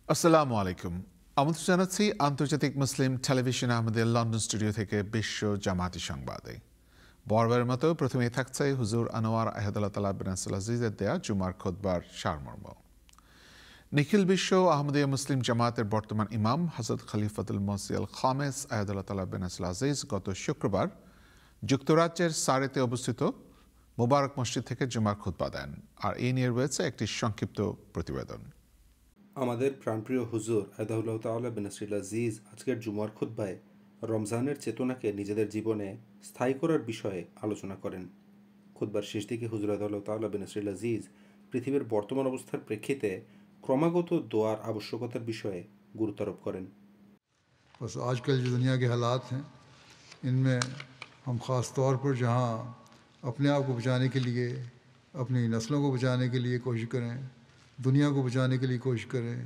আসসালামু আলাইকুম। আমন্ত্রণ জানাচ্ছি আন্তর্জাতিক মুসলিম টেলিভিশন আমাদের লন্ডন স্টুডিও থেকে বিশ্ব জামাতি সংবাদে। বরাবরের মতো প্রথমেই থাকছে হুজুর আনোয়ার আহমদুল্লাহ তাআলা বিন আব্দুল আজিজের দেয়া জুমার খুতবার সারমর্ম। নিখিল বিশ্ব আহমদিয়া মুসলিম জামাতের বর্তমান ইমাম হযরত খলিফাতুল মসিহ আল খামেস আহমদুল্লাহ তাআলা বিন আব্দুল আজিজ গত শুক্রবার যুক্তরাজ্যের সারেতে অবস্থিত মোবারক মসজিদ থেকে জুমার খুতবা দেন। আর এই নিয়ে রয়েছে একটি সংক্ষিপ্ত প্রতিবেদন। আমাদের প্রাণপ্রিয় হুজুর আয়দাহুল্লাহ তাআলা বিন আব্দুল আজিজ আজকের জুমার খুতবায় রমজানের চেতনাকে নিজেদের জীবনে স্থায়ী করার বিষয়ে আলোচনা করেন। খুতবার শেষ দিকে হুজুর আয়দাহুল্লাহ তাআলা বিন আব্দুল আজিজ পৃথিবীর বর্তমান অবস্থার প্রেক্ষিতে ক্রমাগত দোয়ার আবশ্যকতার বিষয়ে গুরুত্ব আরোপ করেন। बस आजकल जो दुनिया के हालात हैं इनमें हम ख़ास तौर पर जहाँ अपने आप को बचाने के लिए, अपनी नस्लों को बचाने के लिए कोशिश करें, दुनिया को बचाने के लिए कोशिश करें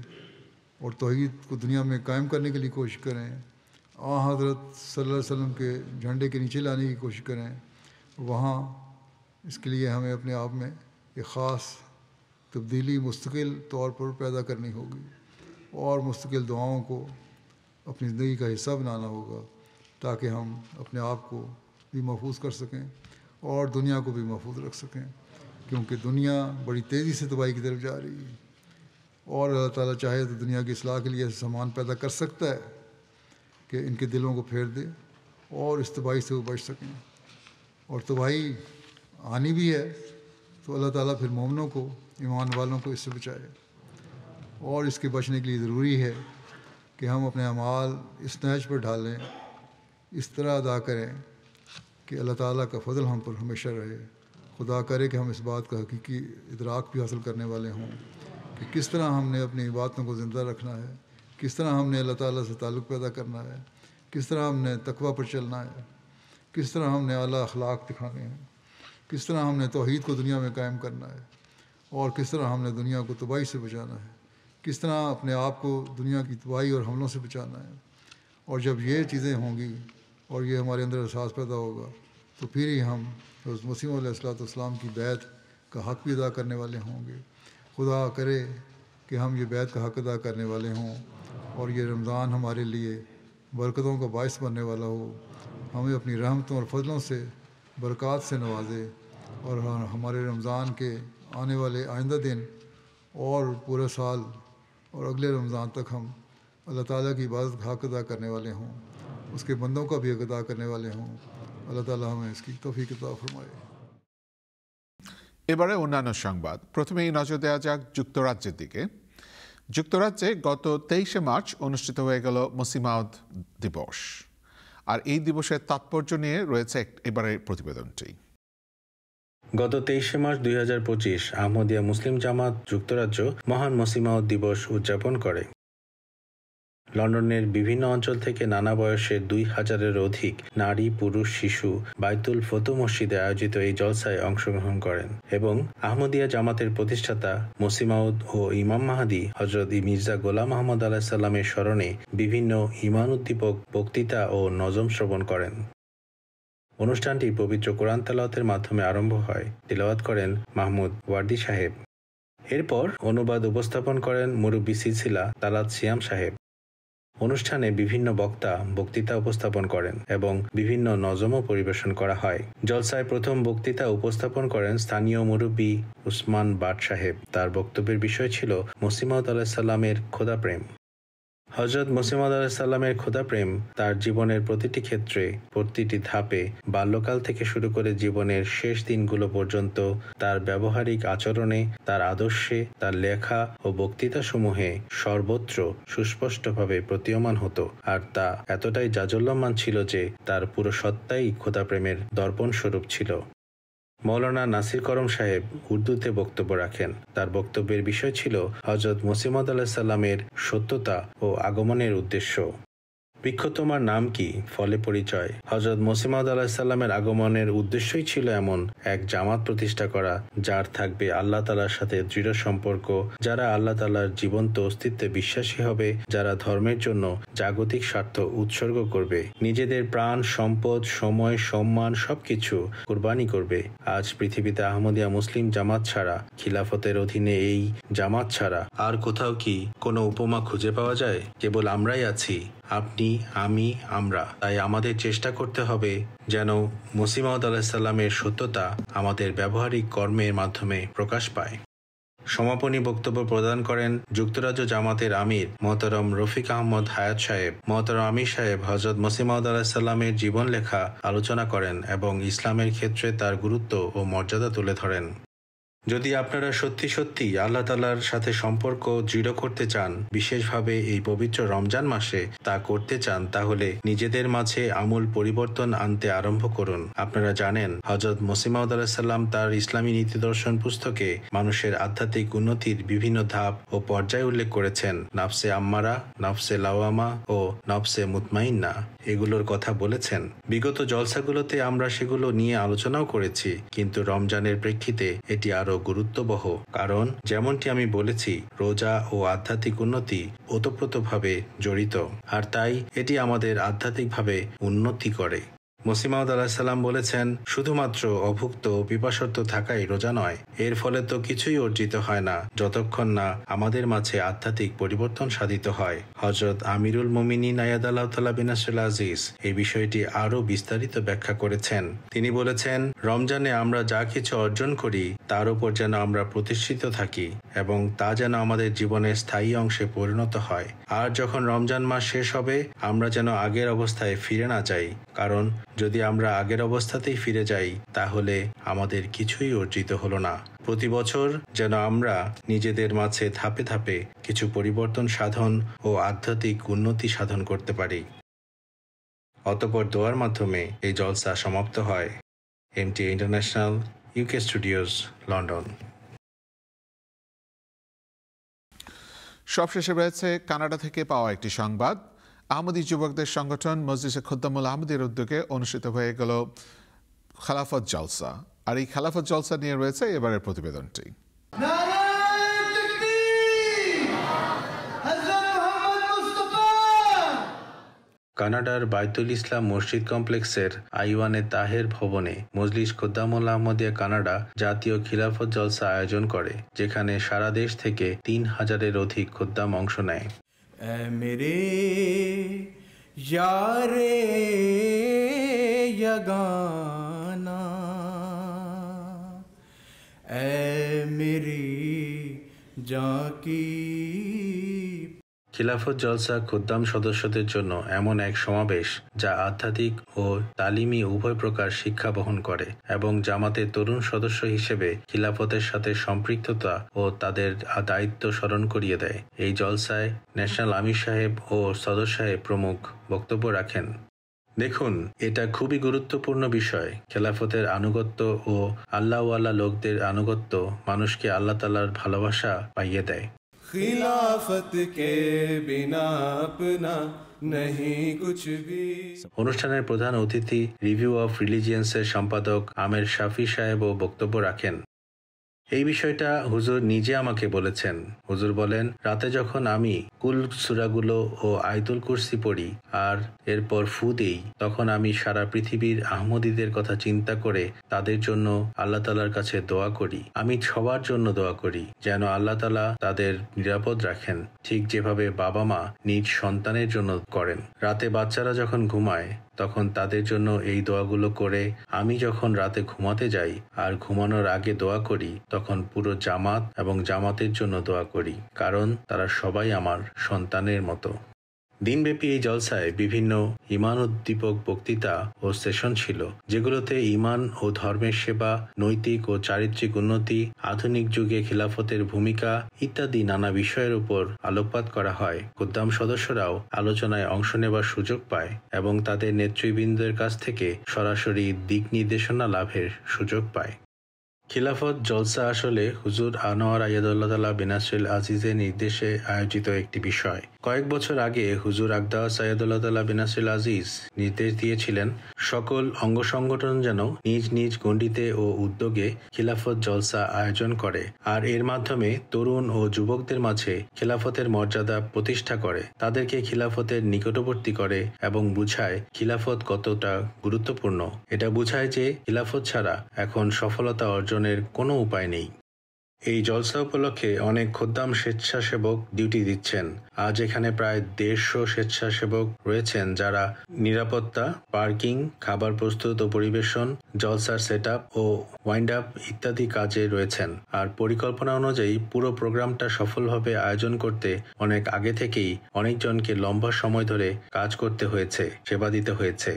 और तौहीद को दुनिया में कायम करने के लिए कोशिश करें, हज़रत सल्लल्लाहु अलैहि वसल्लम के झंडे के नीचे लाने की कोशिश करें, वहाँ इसके लिए हमें अपने आप में एक ख़ास तब्दीली मुस्तकिल तौर पर पैदा करनी होगी और मुस्तकिल दुआओं को अपनी ज़िंदगी का हिस्सा बनाना होगा ताकि हम अपने आप को भी महफूज कर सकें और दुनिया को भी महफूज रख सकें, क्योंकि दुनिया बड़ी तेज़ी से तबाही की तरफ जा रही है और अल्लाह ताला चाहे तो दुनिया की इस्लाह के लिए ऐसा सामान पैदा कर सकता है कि इनके दिलों को फेर दे और इस तबाही से वो बच सकें। और तबाही आनी भी है तो अल्लाह ताला फिर मोमिनों को, ईमान वालों को इससे बचाए। और इसके बचने के लिए ज़रूरी है कि हम अपने अमाल इस नहज पर ढालें, इस तरह अदा करें कि अल्लाह ताला का फ़ज़ल हम पर हमेशा रहे। खुदा करे कि हम इस बात का हकीकी इदराक भी हासिल करने वाले हों कि किस तरह हमने अपनी बातों को ज़िंदा रखना है, किस तरह हमने अल्लाह ताला से ताल्लुक़ पैदा करना है, किस तरह हमने तक़वा पर चलना है, किस तरह हमने आला अखलाक दिखाने हैं, किस तरह हमने तौहीद को दुनिया में कायम करना है और किस तरह हमने दुनिया को तबाही से बचाना है, किस तरह अपने आप को दुनिया की तबाही और हमलों से बचाना है। और जब ये चीज़ें होंगी और ये हमारे अंदर एहसास पैदा होगा तो फिर ही हम हज़रत मसीह अलैहिस्सलाम की बैत का हक़ भी अदा करने वाले होंगे। खुदा करे कि हम ये बैत का हक़ अदा करने वाले हों और ये रमज़ान हमारे लिए बरकतों का बायस बनने वाला हो, हमें अपनी रहमतों और फजलों से बरक़ात से नवाजे और हमारे रमज़ान के आने वाले आइंदा दिन और पूरे साल और अगले रमज़ान तक हम अल्लाह ताला की इबादत का हक़ अदा करने वाले हों, उसके बंदों का भी हक़ अदा करने वाले हों। আল্লাহ তাআলা हमें इसकी तौफीक अता फरमाए। এবারে অন্যান্য সংবাদ। প্রথমেই নজর দেওয়া যাক যুক্তরাজ্যের দিকে। যুক্তরাজ্যে গত 23শে মার্চ অনুষ্ঠিত হয়ে গেল মসিহ মাউদ দিবস। আর এই দিবসের তাৎপর্য নিয়ে রয়েছে এবারের প্রতিবেদনটি। গত 23শে মার্চ 2025 আহমদিয়া মুসলিম জামাত যুক্তরাজ্য মহান মসিহ মাউদ দিবস উদযাপন করে। লন্ডনের বিভিন্ন অঞ্চল থেকে নানা বয়সের 2000-এর অধিক নারী, পুরুষ, শিশু বাইতুল ফতু মসজিদে আয়োজিত এই জলসায় অংশগ্রহণ করেন এবং আহমদিয়া জামাতের প্রতিষ্ঠাতা মসিহ মাউদ ও ইমাম মাহদী হযরত মির্জা গোলাম আহমদ আলাইহিস সালামের স্মরণে বিভিন্ন ঈমান উদ্দীপক বক্তৃতা ও নজম শ্রবণ করেন। অনুষ্ঠানটি পবিত্র কোরআন তেলাওয়াতের মাধ্যমে আরম্ভ হয়। তিলাওয়াত করেন মাহমুদ ওয়ার্দি সাহেব। এরপর অনুবাদ উপস্থাপন করেন মুরব্বি সিলসিলা তালাত সিয়াম সাহেব। অনুষ্ঠানে বিভিন্ন বক্তা বক্তৃতা উপস্থাপন করেন এবং বিভিন্ন নজমও পরিবেশন করা হয়। জলসায় প্রথম বক্তৃতা উপস্থাপন করেন স্থানীয় মুরব্বি উসমান বাট সাহেব। তার বক্তব্যের বিষয় ছিল মসিহ মাউদ আলাইহিস সালামের খোদাপ্রেম। হযরত মসিহ মাউদ আলাইহিস সালামের খোদাপ্রেম তার জীবনের প্রতিটি ক্ষেত্রে, প্রতিটি ধাপে, বাল্যকাল থেকে শুরু করে জীবনের শেষ দিনগুলো পর্যন্ত তার ব্যবহারিক আচরণে, তার আদর্শে, তার লেখা ও বক্তৃতাসমূহে সর্বত্র সুস্পষ্টভাবে প্রতীয়মান হতো। আর তা এতটাই জাজ্বল্যমান ছিল যে তার পুরো সত্তাই খোদাপ্রেমের দর্পণ স্বরূপ ছিল। মৌলানা নাসির করম সাহেব উর্দুতে বক্তব্য রাখেন। তার বক্তব্যের বিষয় ছিল হযরত মসিহ মাউদ আলাইহিস সালামের সত্যতা ও আগমনের উদ্দেশ্য। বৃক্ষ তোমার নাম কি, ফলে পরিচয়। হযরত মসিহ মাউদ আলাইহিসসালামের আগমনের উদ্দেশ্যই ছিল এমন এক জামাত প্রতিষ্ঠা করা, যার থাকবে আল্লাহ তাআলার সাথে দৃঢ় সম্পর্ক, যারা আল্লাহ তাআলার জীবন্ত অস্তিত্বে বিশ্বাসী হবে, যারা ধর্মের জন্য জাগতিক স্বার্থ উৎসর্গ করবে, নিজেদের প্রাণ, সম্পদ, সময়, সম্মান সবকিছু কুরবানি করবে। আজ পৃথিবীতে আহমদিয়া মুসলিম জামাত ছাড়া, খিলাফতের অধীনে এই জামাত ছাড়া আর কোথাও কি কোনো উপমা খুঁজে পাওয়া যায়? কেবল আমরাই আছি, আপনি, আমি, আমরা। তাই আমাদের চেষ্টা করতে হবে যেন মসিহ মাউদ আলাইহিসসালামের সত্যতা আমাদের ব্যবহারিক কর্মের মাধ্যমে প্রকাশ পায়। সমাপনী বক্তব্য প্রদান করেন যুক্তরাজ্য জামাতের আমির মোহতারম রফিক আহমদ হায়াত সাহেব। মোহতারম আমির সাহেব হযরত মসিহ মাউদ আলাইহিসসালামের জীবন লেখা আলোচনা করেন এবং ইসলামের ক্ষেত্রে তার গুরুত্ব ও মর্যাদা তুলে ধরেন। যদি আপনারা সত্যি সত্যি আল্লাহ তাআলার সাথে সম্পর্ক দৃঢ় করতে চান, বিশেষভাবে এই পবিত্র রমজান মাসে তা করতে চান, তাহলে নিজেদের মাঝে আমূল পরিবর্তন আনতে আরম্ভ করুন। আপনারা জানেন হযরত মসিহ মাউদ আলাইহিসসালাম তার ইসলামী নীতিদর্শন পুস্তকে মানুষের আধ্যাত্মিক উন্নতির বিভিন্ন ধাপ ও পর্যায় উল্লেখ করেছেন। নাফসে আম্মারা, নাফসে লাওয়ামা ও নফসে মুতমাইন্না এগুলোর কথা বলেছেন। বিগত জলসাগুলোতে আমরা সেগুলো নিয়ে আলোচনাও করেছি, কিন্তু রমজানের প্রেক্ষিতে এটি আরো গুরুত্ববহ, কারণ যেমনটি আমি বলেছি, রোজা ও আধ্যাত্মিক উন্নতি ওতপ্রোতভাবে জড়িত, আর তাই এটি আমাদের আধ্যাত্মিকভাবে উন্নতি করে। মসিহ মাউদ আলাইহিসসালাম বলেছেন, শুধুমাত্র অভুক্ত ও পিপাসার্ত থাকাই রোজা নয়। এর ফলে তো কিছুই অর্জিত হয় না যতক্ষণ না আমাদের মাঝে আধ্যাত্মিক পরিবর্তন সাধিত হয়। হযরত আমিরুল মুমিনিন আয়াদাল্লাহু তাআলা বিন নাসরুল আজিজ এই বিষয়টি আরও বিস্তারিত ব্যাখ্যা করেছেন। তিনি বলেছেন, রমজানে আমরা যা কিছু অর্জন করি তার উপর যেন আমরা প্রতিষ্ঠিত থাকি এবং তা যেন আমাদের জীবনের স্থায়ী অংশে পরিণত হয়। আর যখন রমজান মাস শেষ হবে, আমরা যেন আগের অবস্থায় ফিরে না যাই, কারণ যদি আমরা আগের অবস্থাতেই ফিরে যাই তাহলে আমাদের কিছুই অর্জিত হলো না। প্রতি বছর যেন আমরা নিজেদের মাঝে ধাপে ধাপে কিছু পরিবর্তন সাধন ও আধ্যাত্মিক উন্নতি সাধন করতে পারি। অতঃপর দোয়ার মাধ্যমে এই জলসা সমাপ্ত হয়। MT international, UK studios, London. সবশেষে রয়েছে কানাডা থেকে পাওয়া একটি সংবাদ। আহমদী যুবকদের সংগঠন মজলিসে খুদ্দামুল আহমদীর উদ্যোগে অনুষ্ঠিত হয়ে গেল খেলাফত জলসা। আর এই খেলাফত জলসা নিয়ে রয়েছে এবারের প্রতিবেদনটি। কানাডার বাইতুল ইসলাম মসজিদ কমপ্লেক্সের আইওয়ানে তাহের ভবনে মজলিস খুদ্দামুল আহমদিয়া কানাডা জাতীয় খিলাফত জলসা আয়োজন করে, যেখানে সারা দেশ থেকে ৩,০০০-এর অধিক খুদ্দাম অংশ নেয়। মেরে यारे यगाना ऐ मेरी जाकी। খিলাফত জলসা খুদ্দাম সদস্যদের জন্য এমন এক সমাবেশ যা আধ্যাত্মিক ও তালিমি উভয় প্রকার শিক্ষা বহন করে এবং জামাতের তরুণ সদস্য হিসেবে খিলাফতের সাথে সম্পৃক্ততা ও তাদের দায়িত্ব স্মরণ করিয়ে দেয়। এই জলসায় ন্যাশনাল আমির সাহেব ও সদর সাহেব প্রমুখ বক্তব্য রাখেন। দেখুন, এটা খুবই গুরুত্বপূর্ণ বিষয়। খেলাফতের আনুগত্য ও আল্লাহওয়ালা লোকদের আনুগত্য মানুষকে আল্লাহ তাআলার ভালোবাসা পাইয়ে দেয়। खिलाफत के बिना अपना नहीं कुछ भी। অনুষ্ঠানের প্রধান অতিথি রিভিউ অফ রিলিজিয়ান্সের সম্পাদক আমের শাফি সাহেবও বক্তব্য রাখেন। এই বিষয়টা হুজুর নিজে আমাকে বলেছেন। হুজুর বলেন, রাতে যখন আমি কুল সূরাগুলো ও আয়াতুল কুরসি পড়ি আর এরপর ফু দেই, তখন আমি সারা পৃথিবীর আহমদীদের কথা চিন্তা করে তাদের জন্য আল্লাহ তাআলার কাছে দোয়া করি। আমি সবার জন্য দোয়া করি যেন আল্লাহ তাআলা তাদের নিরাপদ রাখেন, ঠিক যেভাবে বাবা মা নিজ সন্তানের জন্য করেন। রাতে বাচ্চারা যখন ঘুমায় তখন তাদের জন্য এই দোয়াগুলো করে আমি যখন রাতে ঘুমাতে যাই আর ঘুমানোর আগে দোয়া করি, তখন পুরো জামাত এবং জামাতের জন্য দোয়া করি, কারণ তারা সবাই আমার সন্তানের মতো। দিনব্যাপী এই জলসায় বিভিন্ন ঈমান উদ্দীপক বক্তৃতা ও সেশন ছিল, যেগুলোতে ঈমান ও ধর্মের সেবা, নৈতিক ও চারিত্রিক উন্নতি, আধুনিক যুগে খিলাফতের ভূমিকা ইত্যাদি নানা বিষয়ের উপর আলোকপাত করা হয়। খুদ্দাম সদস্যরাও আলোচনায় অংশ নেবার সুযোগ পায় এবং তাদের নেতৃবৃন্দের কাছ থেকে সরাসরি দিক নির্দেশনা লাভের সুযোগ পায়। খিলাফত জলসা আসলে হুজুর আনোয়ার আয়াদুল্লাহ তাআলা বিনাসরিল আজিজের নির্দেশে আয়োজিত একটি বিষয়। কয়েক বছর আগে হুজুর আকদাস আয়াদুল্লাহ তাআলা বিনাসরিল আজিজ নির্দেশ দিয়েছিলেন সকল অঙ্গ সংগঠন যেন নিজ নিজ গণ্ডিতে ও উদ্যোগে খিলাফত জলসা আয়োজন করে, আর এর মাধ্যমে তরুণ ও যুবকদের মাঝে খিলাফতের মর্যাদা প্রতিষ্ঠা করে, তাদেরকে খিলাফতের নিকটবর্তী করে এবং বুঝায় খিলাফত কতটা গুরুত্বপূর্ণ। এটা বুঝায় যে খিলাফত ছাড়া এখন সফলতা অর্জনের কোনো উপায় নেই। এই জলসা উপলক্ষে অনেক খোদ্দাম স্বেচ্ছাসেবক ডিউটি দিচ্ছেন। আজ এখানে প্রায় 150 স্বেচ্ছাসেবক রয়েছেন যারা নিরাপত্তা, পার্কিং, খাবার প্রস্তুত ও পরিবেশন, জলসার সেটআপ ও ওয়াইন্ড আপ ইত্যাদি কাজে রয়েছেন। আর পরিকল্পনা অনুযায়ী পুরো প্রোগ্রামটা সফলভাবে আয়োজন করতে অনেক আগে থেকেই অনেকজনকে লম্বা সময় ধরে কাজ করতে হয়েছে, সেবা দিতে হয়েছে।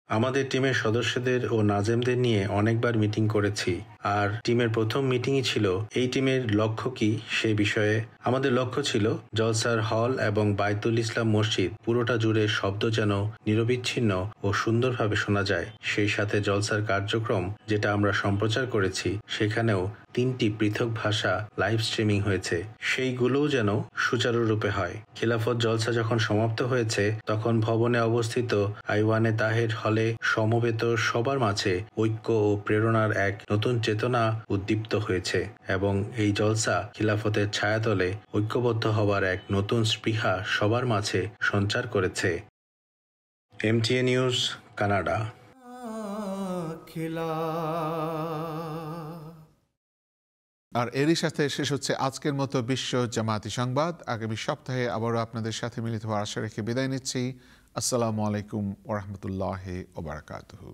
আমাদের টিমের সদস্যদের ও নাজেমদের নিয়ে অনেকবার মিটিং করেছি, আর টিমের প্রথম মিটিংই ছিল এই টিমের লক্ষ্য কি সেই বিষয়ে। আমাদের লক্ষ্য ছিল জলসার হল এবং বাইতুল ইসলাম মসজিদ পুরোটা জুড়ে শব্দ যেন নিরবিচ্ছিন্ন ও সুন্দরভাবে শোনা যায়। সেই সাথে জলসার কার্যক্রম যেটা আমরা সম্প্রচার করেছি সেখানেও 3টি পৃথক ভাষা লাইভ স্ট্রিমিং হয়েছে, সেইগুলোও যেন সুচারুরূপে হয়। খিলাফত জলসা যখন সমাপ্ত হয়েছে তখন ভবনে অবস্থিত আইওয়ানে তাহের হলে সমবেত সবার মাঝে ঐক্য ও প্রেরণার এক নতুন চেতনা উদ্দীপ্ত হয়েছে এবং এই জলসা খিলাফতের ছায়াতলে ঐক্যবদ্ধ হবার এক নতুন স্পৃহা সবার মাঝে সঞ্চার করেছে। MTA news, Canada. আর এরই সাথে শেষ হচ্ছে আজকের মতো বিশ্ব জামায়াতি সংবাদ। আগামী সপ্তাহে আবারও আপনাদের সাথে মিলিত হওয়ার আশা রেখে বিদায় নিচ্ছি। আসসালামু আলাইকুম ওয়া রাহমাতুল্লাহি ওয়া বারাকাতুহু।